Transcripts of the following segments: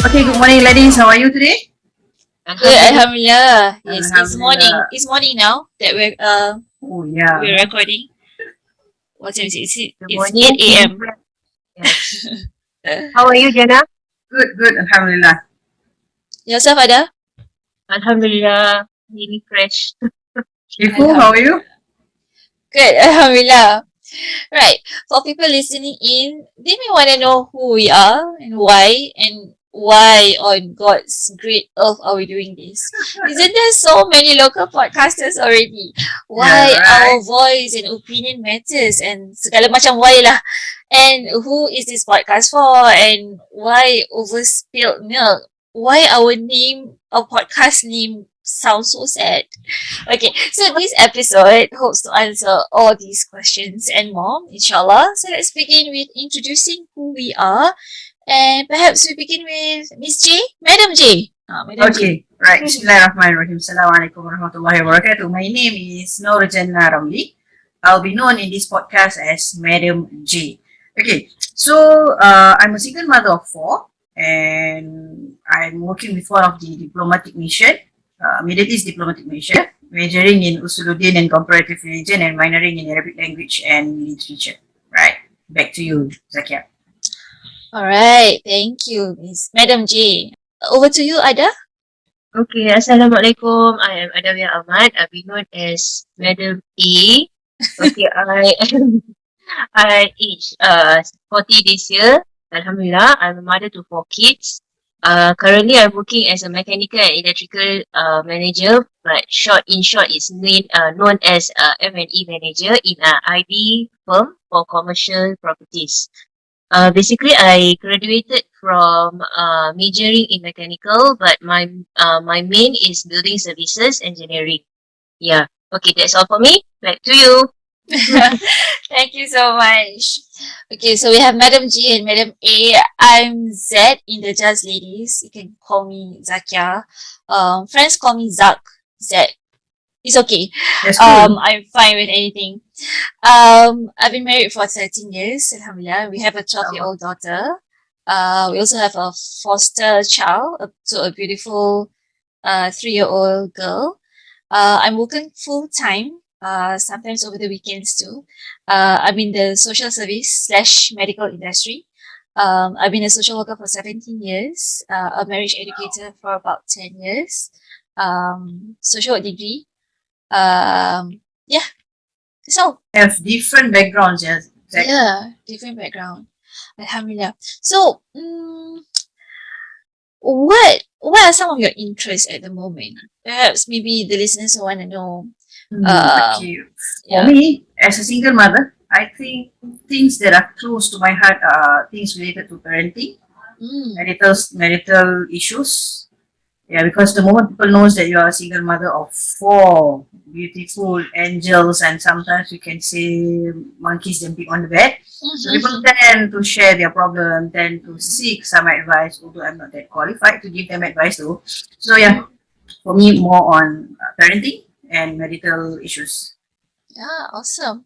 Okay, good morning, ladies. How are you today? Good, Alhamdulillah. Yes, it's morning. Alhamdulillah. It's morning now that Oh, yeah. we're recording. What time is it? Good It's morning, 8 a.m. Jennifer. Yes. How are you, Jana? Good, good. Alhamdulillah. Yourself, Ada? Alhamdulillah, really fresh. Ifu, how are you? Good, Alhamdulillah. Right. For people listening in, they may want to know who we are and why on God's great earth are we doing this? Isn't there so many local podcasters already? Yeah, Why right. our voice and opinion matters and segala macam why lah. And who is this podcast for? And why over spilled milk? Why our podcast name sounds so sad? Okay, so this episode hopes to answer all these questions and more, inshallah. So let's begin with introducing who we are. And perhaps we begin with Miss J, Madam J. Madam J. Okay, right. Bismillahirrahmanirrahim. Assalamualaikum warahmatullahi wabarakatuh. My name is Noorjanna Ramli. I'll be known in this podcast as Madam J. Okay, so I'm a single mother of 4 and I'm working with one of the diplomatic mission, Middle East diplomatic mission, majoring in Usuluddin and comparative religion and minoring in Arabic language and literature. Right, back to you, Zakia. All right, thank you, Miss Madam J. Over to you, Ada. Okay, Assalamualaikum. I am Adawiyah Ahmad. I've been known as Madam A. Okay, I aged 40 this year. Alhamdulillah, I'm a mother to 4 kids. Currently, I'm working as a mechanical and electrical manager, but in short, it's known as M&E manager in an IB firm for commercial properties. Basically, I graduated from majoring in mechanical, but my main is building services engineering. Yeah. Okay, that's all for me. Back to you. Thank you so much. Okay, so we have Madam G and Madam A. I'm Z in the Jazz Ladies. You can call me Zakia. Friends call me Zak. Z. It's okay. That's cool. I'm fine with anything. I've been married for 13 years, alhamdulillah. We have a 12-year-old daughter. We also have a foster child, a beautiful 3-year-old girl. I'm working full time, sometimes over the weekends too. I'm in the social service / medical industry. I've been a social worker for 17 years, a marriage educator for about 10 years, social work degree. Yeah, so Have different backgrounds, yeah. Zak. yeah, different background. Alhamdulillah. So, what are some of your interests at the moment? Perhaps maybe the listeners want to know. Okay. For Yeah. me, as a single mother, I think things that are close to my heart are things related to parenting, Mm, marital issues. Yeah, because the moment people knows that you are a single mother of 4 beautiful angels, and sometimes we can say monkeys jumping on the bed. So people tend to share their problem, tend to seek some advice, although I'm not that qualified to give them advice though. So yeah, for me, more on parenting and marital issues. yeah, awesome.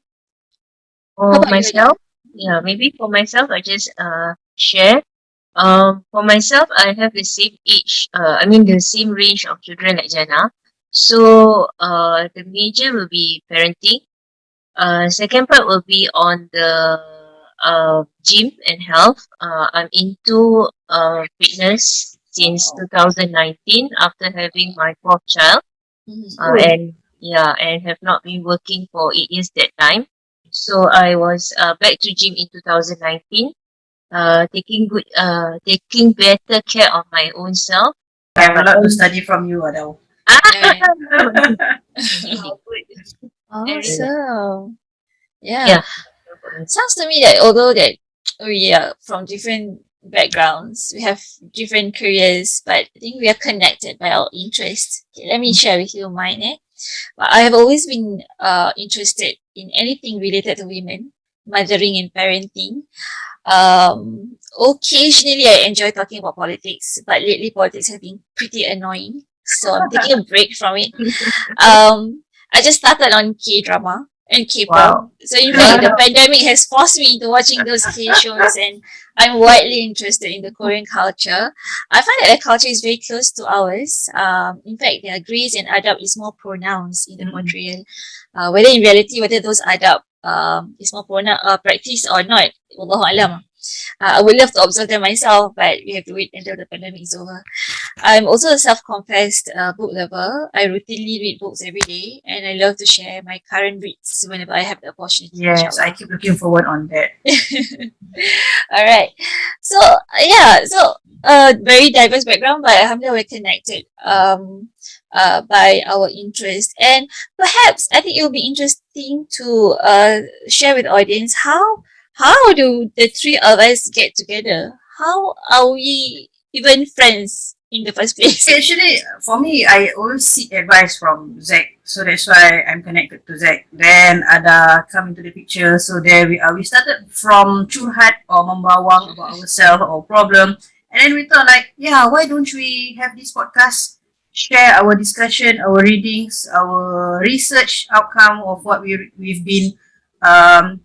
For How about you, Ada? myself, yeah, maybe for myself, I just share. For myself, I have the same age. The same range of children like Jana. So, the major will be parenting. Second part will be on the gym and health. I'm into fitness since 2019 after having my 4th child. Mhm. And have not been working for 8 years that time. So I was back to gym in 2019. Taking better care of my own self. I have a lot to study from you, Adele. Yeah. And Awesome. Yeah. yeah, Sounds to me that although that we are from different backgrounds, we have different careers, but I think we are connected by our interests. Okay, let me share with you mine. I have always been interested in anything related to women, mothering and parenting. Occasionally I enjoy talking about politics, but lately politics have been pretty annoying. So I'm taking a break from it. I just started on K-drama and K-pop. Wow. So in fact, the pandemic has forced me into watching those K shows, and I'm widely interested in the Korean culture. I find that their culture is very close to ours. In fact, their grace and adab is more pronounced in the portrayal. Whether in reality, whether those adab is more practiced or not, Wallahu alam. I would love to observe them myself, but we have to wait until the pandemic is over. I'm also a self-confessed book lover. I routinely read books every day, and I love to share my current reads whenever I have the opportunity. Yes, inshallah. I keep looking forward on that. All right. So very diverse background, but alhamdulillah we're connected by our interest, and perhaps I think it will be interesting to share with the audience how do the three of us get together? How are we even friends in the first place? Actually, for me, I always seek advice from Zach, so that's why I'm connected to Zach. Then Ada come into the picture, so there we are. We started from curhat or membawang about ourselves or problem, and then we thought like, yeah, why don't we have this podcast, share our discussion, our readings, our research outcome of what we've been um,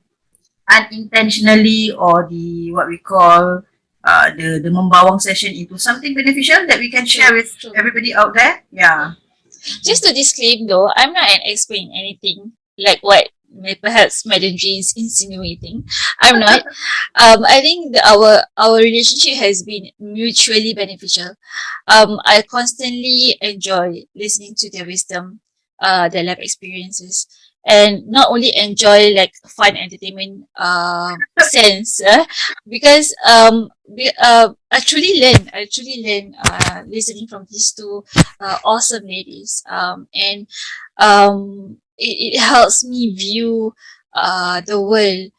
unintentionally, or the what we call the membawang session into something beneficial that we can share with True. everybody out there. Yeah. Just to disclaim though, I'm not an expert in anything like what perhaps Madam J is insinuating. I'm not. I think our relationship has been mutually beneficial. I constantly enjoy listening to their wisdom, their life experiences, and not only enjoy like fun entertainment sense, because I truly learn listening from these two awesome ladies, and it helps me view the world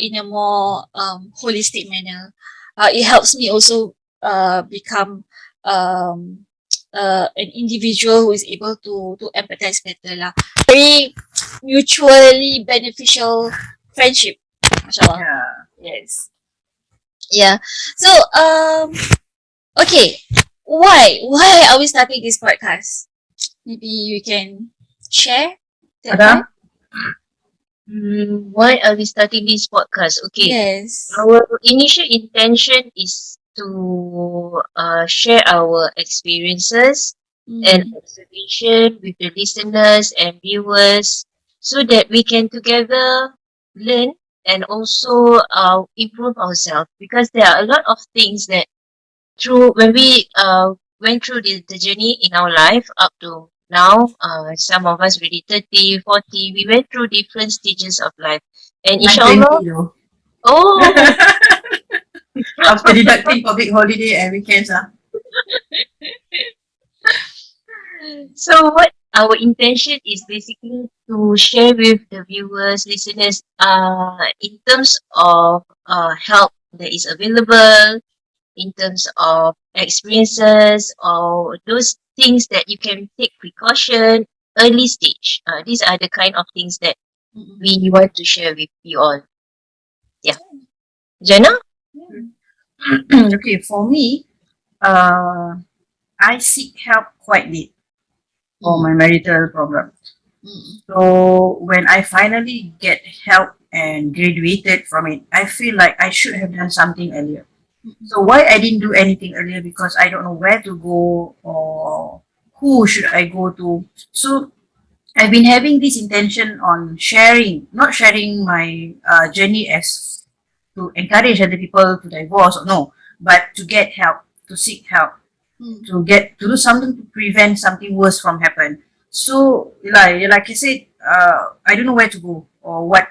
in a more holistic manner. It helps me also become an individual who is able to empathize better lah. Very mutually beneficial friendship. Mashallah. Yeah. Yes. Yeah. So okay. Why are we starting this podcast? Maybe you can share that Ada? one? Why are we starting this podcast? Okay. Yes. Our initial intention is to share our experiences and observation with the listeners and viewers, so that we can together learn and also improve ourselves, because there are a lot of things that through when we went through the journey in our life up to now, some of us really 30, 40, we went through different stages of life, and I'm inshallah, 20 though. oh, After deducting public holiday and weekends. so what our intention is basically to share with the viewers, listeners, in terms of help that is available, in terms of experiences, or those things that you can take precaution early stage. These are the kind of things that we want to share with you all. Yeah. Jana? Okay, for me, I seek help quite late for my marital problem. So when I finally get help and graduated from it, I feel like I should have done something earlier. So why I didn't do anything earlier? Because I don't know where to go or who should I go to. So I've been having this intention on sharing, not sharing my journey as to encourage other people to divorce or no, but to get help, to seek help, to do something to prevent something worse from happen. So like I said, I don't know where to go or what,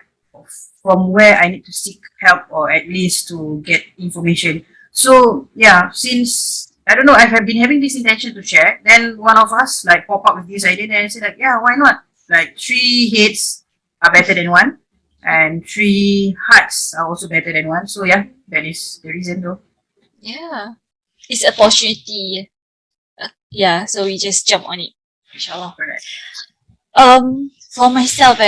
from where I need to seek help, or at least to get information. So yeah, since I don't know, I have been having this intention to share. Then one of us like pop up with this idea, and I said like, yeah, why not? Like 3 heads are better than one, and 3 hearts are also better than one. So yeah, that is the reason though. Yeah. It's an opportunity. Yeah, so we just jump on it. Inshallah. Correct. For myself,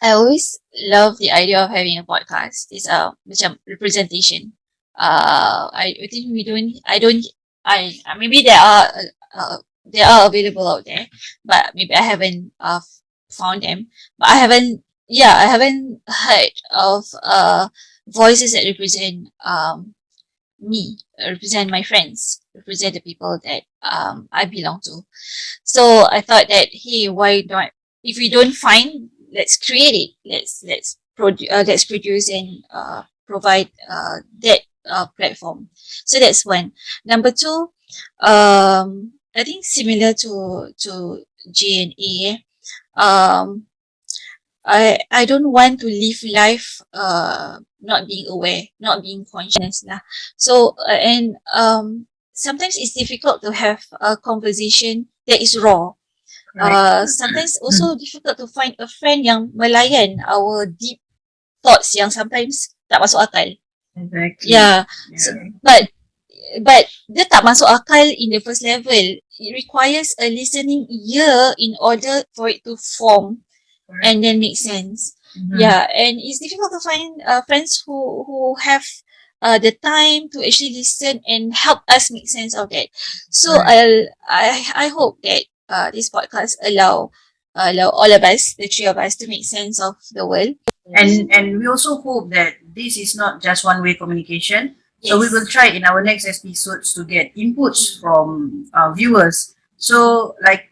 I always love the idea of having a podcast. It's macam representation. I think maybe there are available out there, but maybe I haven't found them, but I haven't. Yeah, I haven't heard of voices that represent me, represent my friends, represent the people that I belong to. So I thought that, hey, why not? If we don't find, let's create it. Let's produce and provide that platform. So that's one. Number two, I think similar to J and A. Um, I don't want to live life not being aware, not being conscious lah. So and sometimes it's difficult to have a conversation that is raw. Right. Sometimes also difficult to find a friend yang melayan our deep thoughts yang sometimes tak masuk akal. Exactly. Yeah. So, Yeah. but dia tak masuk akal in the first level. It requires a listening ear in order for it to form and then make sense. Mhm. Yeah, and it's difficult to find friends who have the time to actually listen and help us make sense of that. So Right. I hope that this podcast allow all of us, the three of us, to make sense of the world. And we also hope that this is not just one way communication. So we will try in our next episodes to get inputs from viewers. So like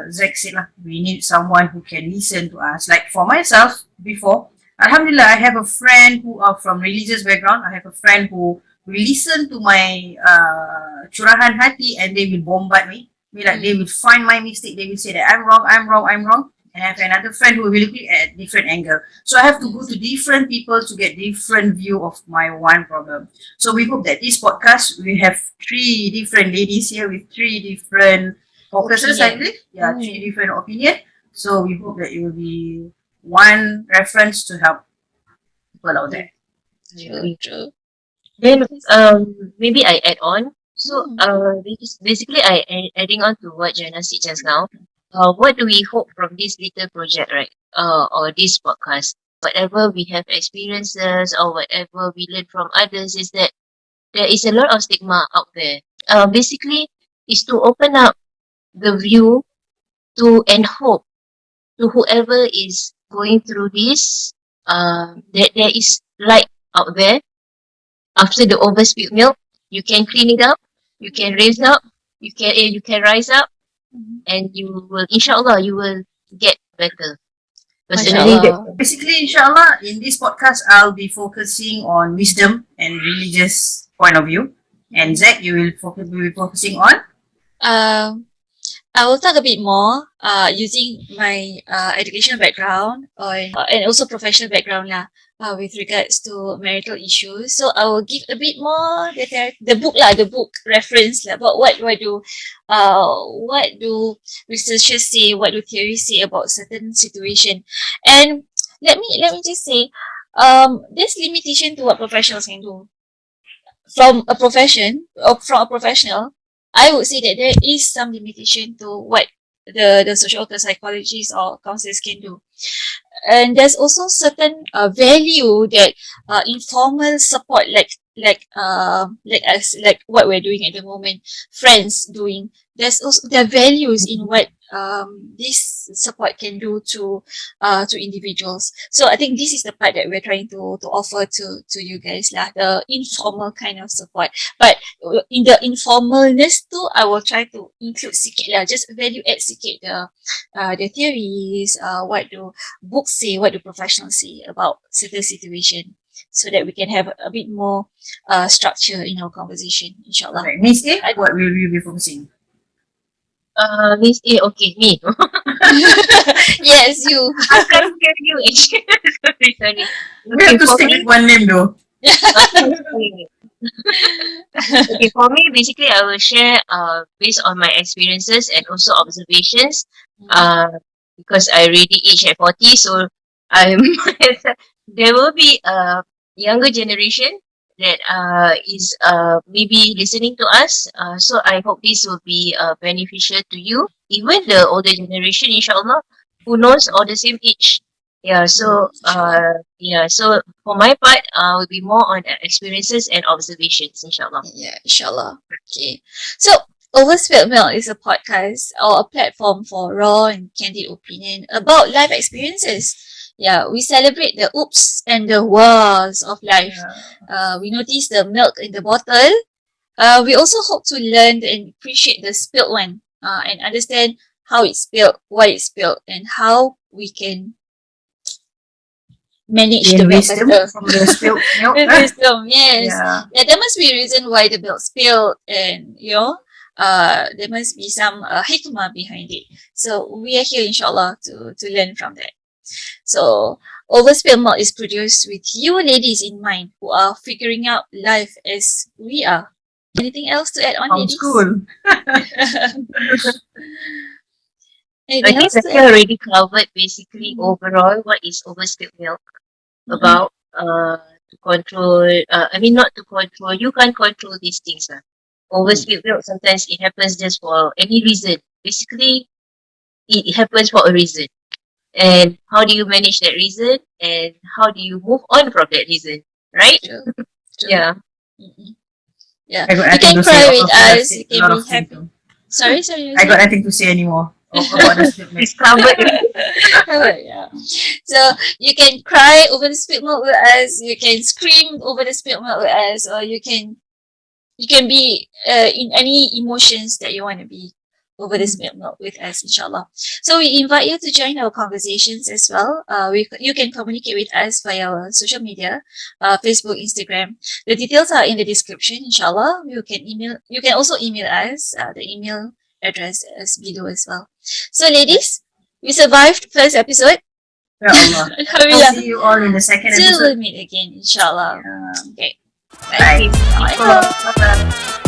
Zach said lah, we need someone who can listen to us. Like for myself, before, Alhamdulillah, I have a friend who are from religious background. I have a friend who will listen to my curahan hati and they will bombard me. They will find my mistake. They will say that I'm wrong, I'm wrong, I'm wrong. And I have another friend who will look at different angle. So I have to go to different people to get different view of my one problem. So we hope that this podcast, we have 3 different ladies here with 3 different focuses, I believe. Yeah, 3 different opinion. So we hope that it will be one reference to help people out there. True. Then maybe I add on. So basically I adding on to what Jana said just now. What do we hope from this little project, right? Or this podcast? Whatever we have experiences or whatever we learn from others is that there is a lot of stigma out there. Basically, is to open up the view to and hope to whoever is going through this. That there is light out there. After the overspilled milk, you can clean it up. You can raise up. You can rise up. And you will, inshallah, you will get better. Personally, Mashallah. Basically, inshallah, in this podcast, I'll be focusing on wisdom and religious point of view. And Zach, you will be focusing on? I will talk a bit more using my educational background and also professional background lah, with regards to marital issues. So I will give a bit more the book reference lah, about what do researchers say, what do theories say about certain situation. And let me just say, there's limitation to what professionals can do. From a professional, I would say that there is some limitation to what the social worker, psychologists, or counselors can do. And there's also certain value that informal support, like us, like what we're doing at the moment, friends doing. There's also there are values in what this support can do to individuals. So I think this is the part that we're trying to offer to you guys lah, the informal kind of support. But in the informalness too, I will try to include sikit lah, just value add sikit the theories, what do books say, what do professionals say about certain situation, so that we can have a bit more structure in our conversation, inshallah. Right. Miss A, what will you be focusing? Miss A, okay, me. Yes, you. I can't hear you actually. Sorry. We have to stick with one name though. Okay, for me, basically, I will share based on my experiences and also observations. Because I already aged at 40, so I'm there will be a younger generation that is maybe listening to us. So I hope this will be beneficial to you. Even the older generation, inshallah, who knows, or the same age. Yeah, so so for my part, will be more on experiences and observations, inshallah. Yeah, inshallah. Okay. So Overspilled Milk is a podcast or a platform for raw and candid opinion about life experiences. Yeah, we celebrate the oops and the wahs of life. We notice the milk in the bottle. We also hope to learn and appreciate the spilled one and understand how it's spilled, why it's spilled, and how we can manage Gain the milk wisdom better. from the spilled milk. Wisdom, yes. Yeah. Yeah, there must be a reason why the milk spilled, and there must be some hikmah behind it. So we are here, inshallah, to learn from that. So overspilled milk is produced with you ladies in mind who are figuring out life as we are. Anything else to add on, From ladies? school. I Anything think else that to we add? already covered basically overall what is overspilled milk about. To control, not to control, you can't control these things. Overspilled milk, sometimes it happens just for any reason. Basically, it happens for a reason. And how do you manage that reason? And how do you move on from that reason? Right? True. True. Yeah. Mm-mm. Yeah. I got You nothing can to cry say. with Of course, I've us. said You a can lot be of things, happy. though. Sorry, you I got nothing to say anymore about the spilled milk. It's covered. Yeah. So you can cry over the spilled milk with us. You can scream over the spilled milk with us, or you can be in any emotions that you want to be over the spilled milk with us, inshallah. So we invite you to join our conversations as well. You can communicate with us via our social media, Facebook, Instagram. The details are in the description, inshallah. You can also email us. The email address is below as well. So ladies, we survived first episode. Ya Allah. I'll Alhamdulillah. see you all in the second Till we'll episode. meet again, inshallah. Yeah. Okay. Bye. Bye. Bye-bye.